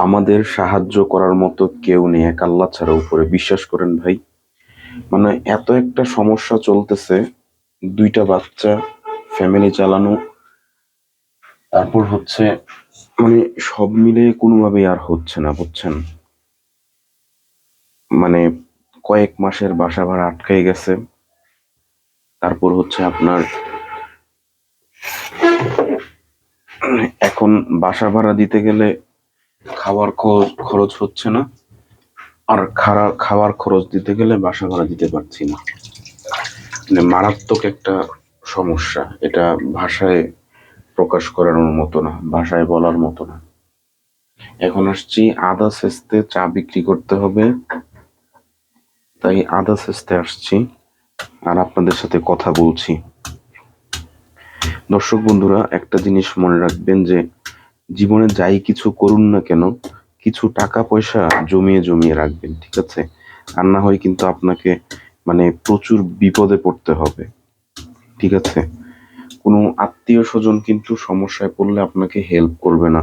আমাদের সাহায্য করার মতো কেউ নেই এক আল্লাহ ছাড়া উপরে, বিশ্বাস করেন ভাই। মানে এত একটা সমস্যা চলতেছে, দুইটা বাচ্চা, ফ্যামিলি চালানো, তারপর হচ্ছে মানে সব মিলে কোনোভাবেই আর হচ্ছে না, বুঝছেন। মানে কয়েক মাসের বাসা ভাড়া আটকাই গেছে। তারপর হচ্ছে আপনার এখন বাসা ভাড়া দিতে গেলে খাওয়ার খরচ হচ্ছে না, আর খাওয়ার খরচ দিতে গেলে বাসা ভাড়া দিতে পারছি না। মানে মারাত্মক একটা সমস্যা, এটা ভাষায় প্রকাশ করানোর মতো না, ভাষায় বলার মতো না। এখন আসছি আদা সেচতে, চা বিক্রি করতে হবে, তাই আদা সেচতে আসছি আর আপনাদের সাথে কথা বলছি। দর্শক বন্ধুরা, একটা জিনিস মনে রাখবেন যে জীবনে যাই কিছু করুন না কেন, কিছু টাকা পয়সা জমিয়ে জমিয়ে রাখবেন, ঠিক আছে। আর না হয় কিন্তু আপনাকে মানে প্রচুর বিপদে পড়তে হবে, ঠিক আছে। কোনো আত্মীয় স্বজন কিন্তু সমস্যায় পড়লে আপনাকে হেল্প করবে না,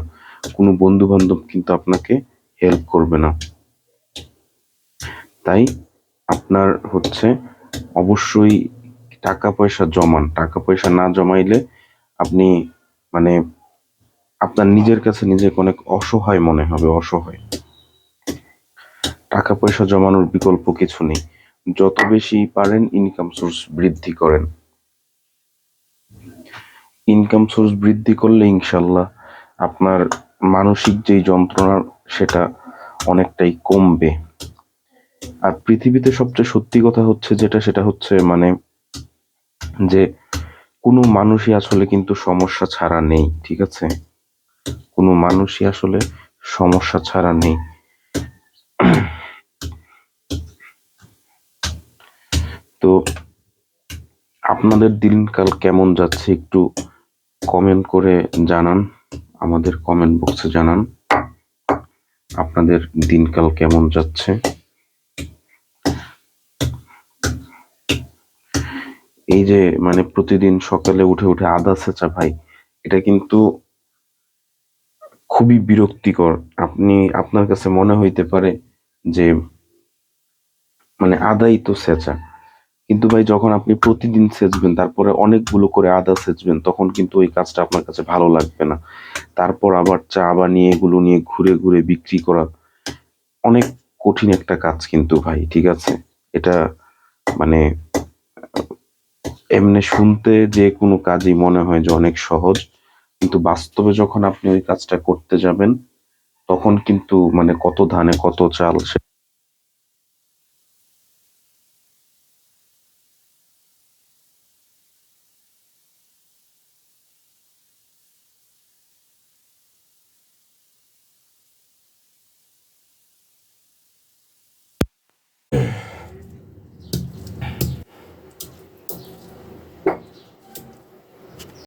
কোনো বন্ধু বান্ধব কিন্তু আপনাকে হেল্প করবে না। তাই আপনার হচ্ছে অবশ্যই টাকা পয়সা জমান। টাকা পয়সা না জমাইলে আপনি মানে আপনার নিজের কাছে নিজেকে অনেক অসহায় মনে হবে, অসহায়। টাকা পয়সা জমানোর বিকল্প কিছু নেই। যত বেশি পারেন ইনকাম সোর্স বৃদ্ধি করেন। ইনকাম সোর্স বৃদ্ধি করলে ইনশাল্লাহ আপনার মানসিক যেই যন্ত্রণা সেটা অনেকটাই কমবে। আর পৃথিবীতে সবচেয়ে সত্যি কথা হচ্ছে যেটা, সেটা হচ্ছে মানে যে কোনো মানুষই আসলে কিন্তু সমস্যা ছাড়া নেই, ঠিক আছে। কোনো মানুষই আসলে সমস্যা ছাড়া নেই। তো আপনাদের দিনকাল কেমন যাচ্ছে একটু কমেন্ট করে জানান, আমাদের কমেন্ট বক্সে জানান আপনাদের দিনকাল কেমন যাচ্ছে। এই যে মানে প্রতিদিন সকালে উঠে উঠে আদা ছেঁচা ভাই, এটা কিন্তু খুবই বিরক্তিকর। আপনার কাছে মনে হইতে পারে যে মানে আদাই তো ছেঁচা, কিন্তু ভাই যখন আপনি প্রতিদিন সেচবেন, তারপরে অনেকগুলো করে আদা সেচবেন, তখন কিন্তু ওই কাজটা আপনার কাছে ভালো লাগবে না। তারপর আবার চা বানিয়ে এগুলো নিয়ে ঘুরে ঘুরে বিক্রি করা অনেক কঠিন একটা কাজ কিন্তু ভাই, ঠিক আছে। এটা মানে এমনি শুনতে যে কোনো কাজই মনে হয় যে অনেক সহজ, কিন্তু বাস্তবে যখন আপনি ওই কাজটা করতে যাবেন তখন কিন্তু মানে কত ধানে কত চাল